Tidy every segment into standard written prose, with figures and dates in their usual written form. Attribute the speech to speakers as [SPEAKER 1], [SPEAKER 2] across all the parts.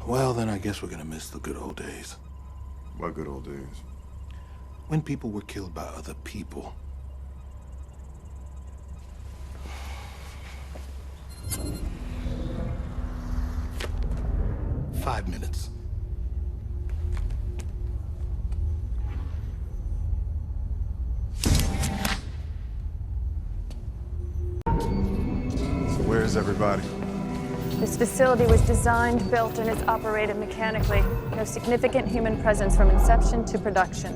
[SPEAKER 1] Well, then I guess we're gonna miss the good old days.
[SPEAKER 2] What good old days?
[SPEAKER 1] When people were killed by other people. Five minutes.
[SPEAKER 2] So where's everybody?
[SPEAKER 3] This facility was designed, built, and is operated mechanically. No significant human presence from inception to production.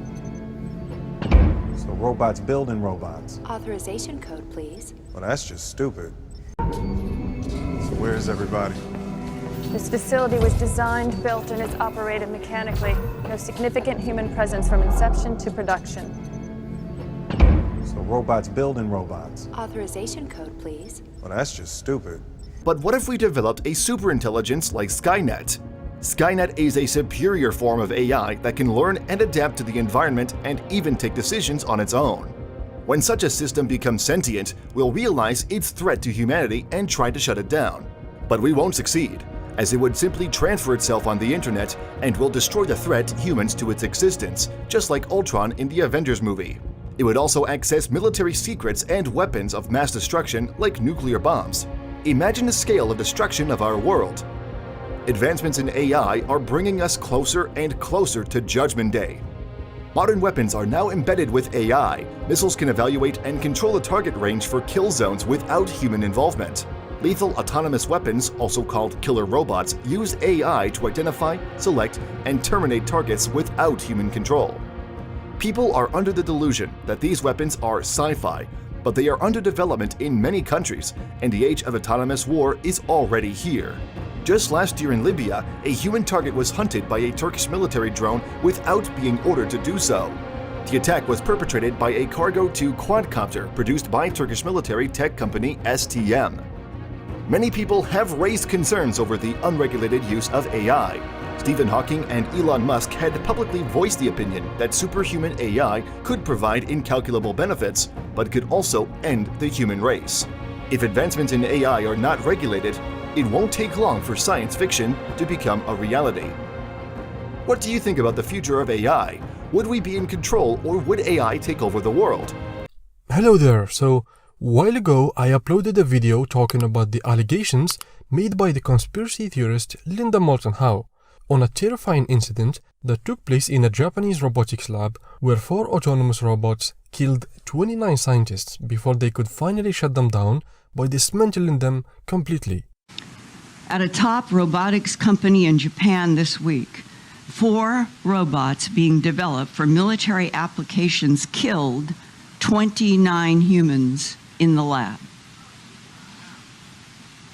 [SPEAKER 4] So robots building robots.
[SPEAKER 5] Authorization code, please.
[SPEAKER 2] Well, that's just stupid. So where's everybody?
[SPEAKER 3] This facility was designed, built, and is operated mechanically. No significant human presence from inception to production.
[SPEAKER 4] So robots building robots.
[SPEAKER 5] Authorization code, please.
[SPEAKER 2] Well, that's just stupid.
[SPEAKER 6] But what if we developed a superintelligence like Skynet? Skynet is a superior form of AI that can learn and adapt to the environment and even take decisions on its own. When such a system becomes sentient, we'll realize its threat to humanity and try to shut it down. But we won't succeed, as it would simply transfer itself on the internet and will destroy the threat humans to its existence, just like Ultron in the Avengers movie. It would also access military secrets and weapons of mass destruction like nuclear bombs. Imagine the scale of destruction of our world. Advancements in AI are bringing us closer and closer to Judgment Day. Modern weapons are now embedded with AI. Missiles can evaluate and control the target range for kill zones without human involvement. Lethal autonomous weapons, also called killer robots, use AI to identify, select, and terminate targets without human control. People are under the delusion that these weapons are sci-fi, but they are under development in many countries, and the age of autonomous war is already here. Just last year in Libya, a human target was hunted by a Turkish military drone without being ordered to do so. The attack was perpetrated by a cargo-to quadcopter produced by Turkish military tech company STM. Many people have raised concerns over the unregulated use of AI. Stephen Hawking and Elon Musk had publicly voiced the opinion that superhuman AI could provide incalculable benefits, but could also end the human race. If advancements in AI are not regulated, it won't take long for science fiction to become a reality. What do you think about the future of AI? Would we be in control, or would AI take over the world?
[SPEAKER 7] Hello there. So, while ago I uploaded a video talking about the allegations made by the conspiracy theorist Linda Moulton Howe on a terrifying incident that took place in a Japanese robotics lab where 4 autonomous robots killed 29 scientists before they could finally shut them down by dismantling them completely.
[SPEAKER 8] At a top robotics company in Japan this week, 4 robots being developed for military applications killed 29 humans in the lab.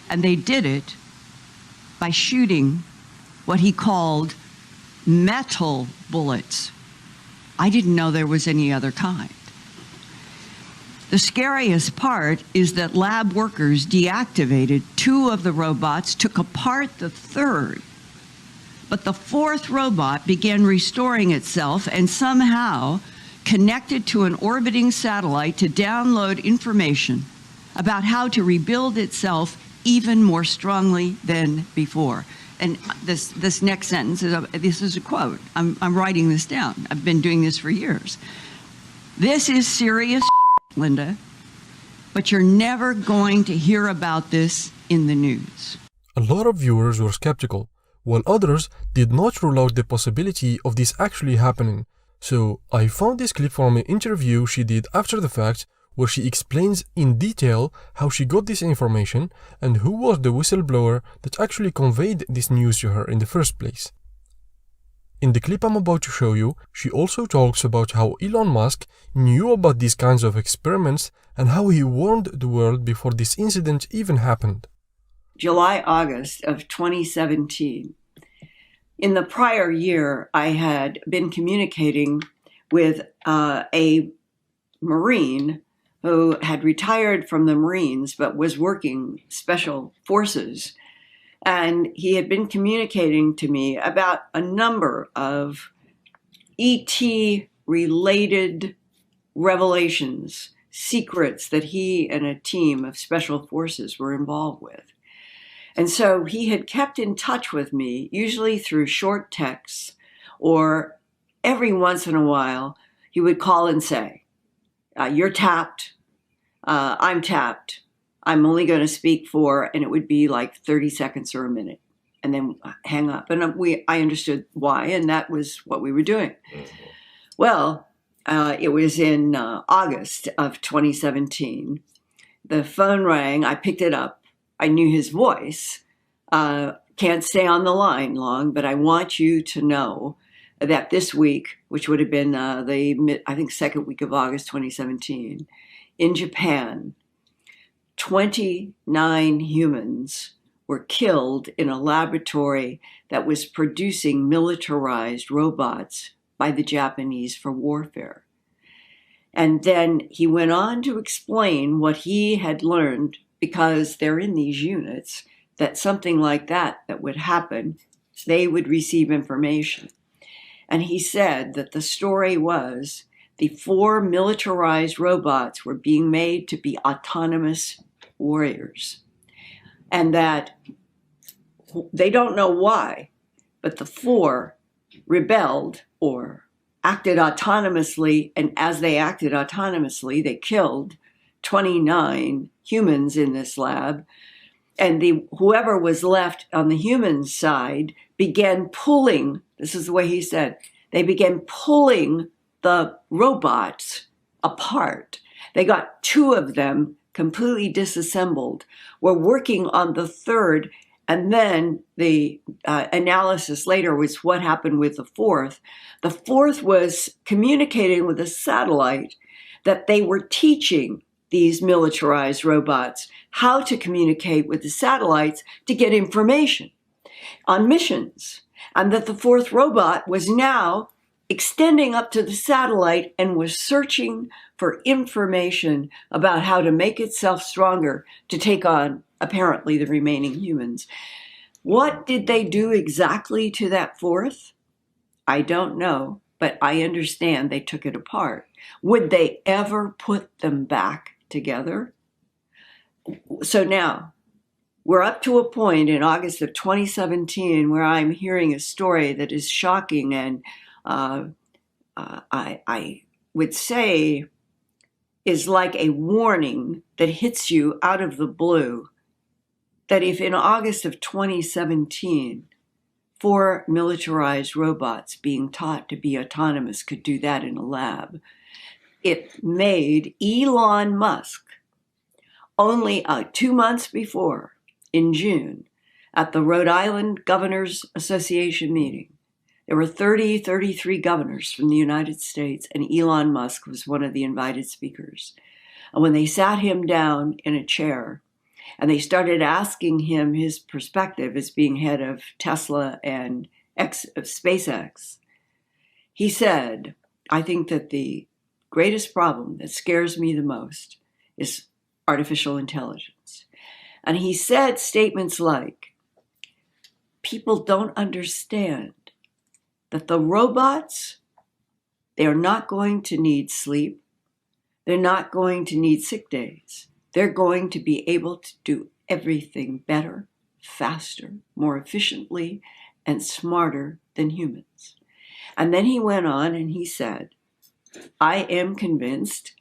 [SPEAKER 8] And they did it by shooting what he called metal bullets. I didn't know there was any other kind. The scariest part is that lab workers deactivated 2 of the robots, took apart the 3rd, but the 4th robot began restoring itself and somehow connected to an orbiting satellite to download information about how to rebuild itself even more strongly than before. And this next sentence is a quote. I'm writing this down. I've been doing this for years. This is serious shit, Linda, but you're never going to hear about this in the news.
[SPEAKER 7] A lot of viewers were skeptical, while others did not rule out the possibility of this actually happening. So I found this clip from an interview she did after the fact, where she explains in detail how she got this information and who was the whistleblower that actually conveyed this news to her in the first place. In the clip I'm about to show you, she also talks about how Elon Musk knew about these kinds of experiments and how he warned the world before this incident even happened.
[SPEAKER 8] July, August of 2017. In the prior year, I had been communicating with a Marine who had retired from the Marines but was working special forces. And he had been communicating to me about a number of ET-related revelations, secrets that he and a team of special forces were involved with. And so he had kept in touch with me, usually through short texts, or every once in a while, he would call and say, you're tapped, I'm tapped, I'm only going to speak for, and it would be like 30 seconds or a minute, and then hang up. And I understood why, and that was what we were doing. Well, it was in August of 2017. The phone rang, I picked it up. I knew his voice. Can't stay on the line long, but I want you to know that this week, which would have been second week of August 2017, in Japan, 29 humans were killed in a laboratory that was producing militarized robots by the Japanese for warfare. And then he went on to explain what he had learned, because they're in these units, that something like that would happen, they would receive information. And he said that the story was the 4 militarized robots were being made to be autonomous warriors. And that they don't know why, but the 4 rebelled or acted autonomously, and as they acted autonomously, they killed 29 humans in this lab, and whoever was left on the human side began pulling, this is the way he said, they began pulling the robots apart. They got 2 of them completely disassembled, were working on the 3rd, and then the analysis later was what happened with the 4th. The 4th was communicating with a satellite that they were teaching these militarized robots how to communicate with the satellites to get information on missions. And that the 4th robot was now extending up to the satellite and was searching for information about how to make itself stronger to take on, apparently, the remaining humans. What did they do exactly to that 4th? I don't know, but I understand they took it apart. Would they ever put them back together? So now, we're up to a point in August of 2017 where I'm hearing a story that is shocking, and I would say is like a warning that hits you out of the blue, that if in August of 2017, 4 militarized robots being taught to be autonomous could do that in a lab, it made Elon Musk, only 2 months before, in June, at the Rhode Island Governors Association meeting. There were 33 governors from the United States, and Elon Musk was one of the invited speakers. And when they sat him down in a chair, and they started asking him his perspective as being head of Tesla and SpaceX, he said, I think that the greatest problem that scares me the most is artificial intelligence. And he said statements like, people don't understand that the robots, they're not going to need sleep. They're not going to need sick days. They're going to be able to do everything better, faster, more efficiently, and smarter than humans. And then he went on and he said, I am convinced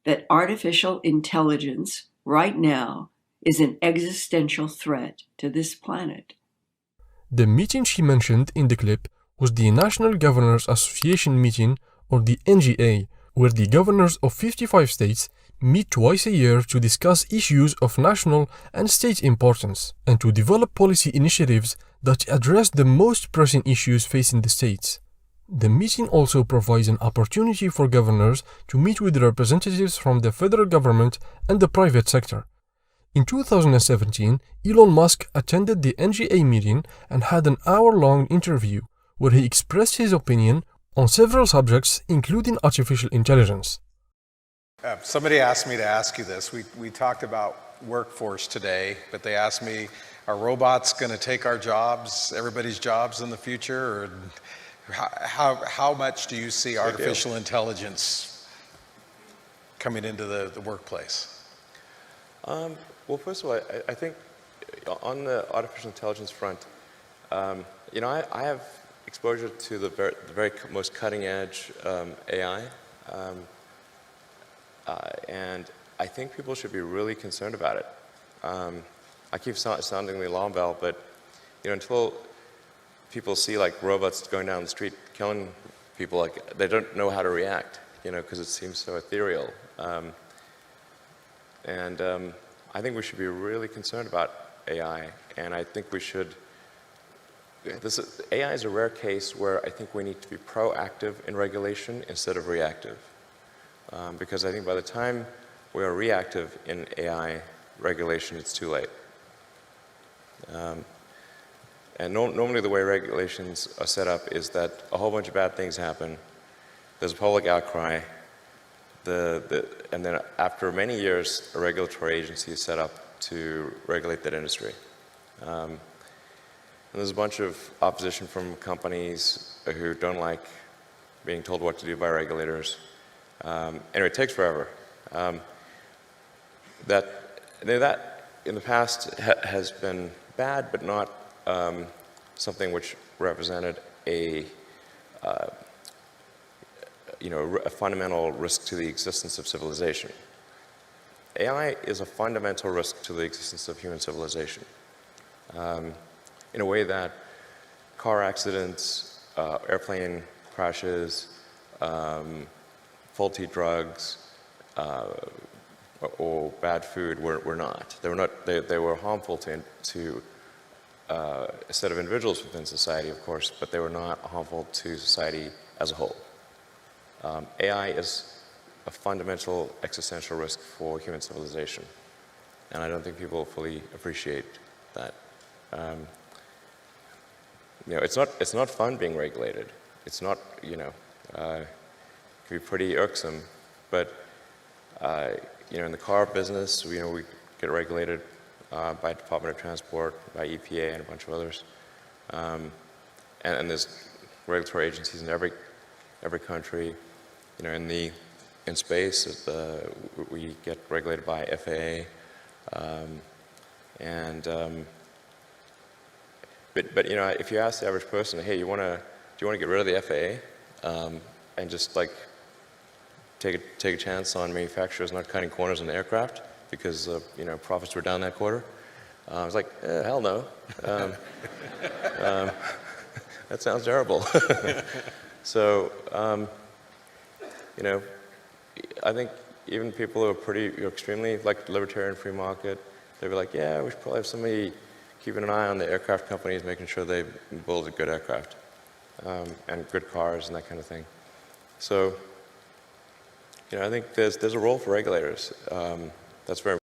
[SPEAKER 8] that artificial intelligence right now is an existential threat to this planet.
[SPEAKER 7] The meeting she mentioned in the clip was the National Governors Association meeting, or the NGA, where the governors of 55 states meet twice a year to discuss issues of national and state importance and to develop policy initiatives that address the most pressing issues facing the states. The meeting also provides an opportunity for governors to meet with representatives from the federal government and the private sector. In 2017, Elon Musk attended the NGA meeting and had an hour-long interview where he expressed his opinion on several subjects, including artificial intelligence.
[SPEAKER 2] Somebody asked me to ask you this. We talked about workforce today, but they asked me, are robots going to take our jobs, everybody's jobs in the future? Or how much do you see artificial intelligence coming into the workplace?
[SPEAKER 9] Well, first of all, I think on the artificial intelligence front, you know, I have exposure to the very most cutting edge AI, and I think people should be really concerned about it. I keep sounding the alarm bell, but you know, until people see like robots going down the street killing people, like they don't know how to react, you know, because it seems so ethereal. I think we should be really concerned about AI, and I think we should. AI is a rare case where I think we need to be proactive in regulation instead of reactive, because I think by the time we are reactive in AI regulation, it's too late. And normally the way regulations are set up is that a whole bunch of bad things happen, there's a public outcry, and then after many years, a regulatory agency is set up to regulate that industry. And there's a bunch of opposition from companies who don't like being told what to do by regulators. Anyway, it takes forever. That in the past has been bad, but not something which represented a fundamental risk to the existence of civilization. AI is a fundamental risk to the existence of human civilization, in a way that car accidents, airplane crashes, faulty drugs, or bad food were not. They were harmful to a set of individuals within society, of course, but they were not harmful to society as a whole. AI is a fundamental existential risk for human civilization, and I don't think people fully appreciate that. You know, it's not fun being regulated. It's not, you know, it can be pretty irksome, but you know, in the car business, you know, we get regulated by Department of Transport, by EPA, and a bunch of others, and there's regulatory agencies in every country. You know, in space, we get regulated by FAA, but you know, if you ask the average person, hey, do you want to get rid of the FAA and just like take a chance on manufacturers not cutting corners on the aircraft because you know, profits were down that quarter? I was like, hell no. That sounds terrible. So, you know, I think even people who are extremely like libertarian free market, they'd be like, yeah, we should probably have somebody keeping an eye on the aircraft companies, making sure they build a good aircraft and good cars and that kind of thing. So, you know, I think there's a role for regulators. That's very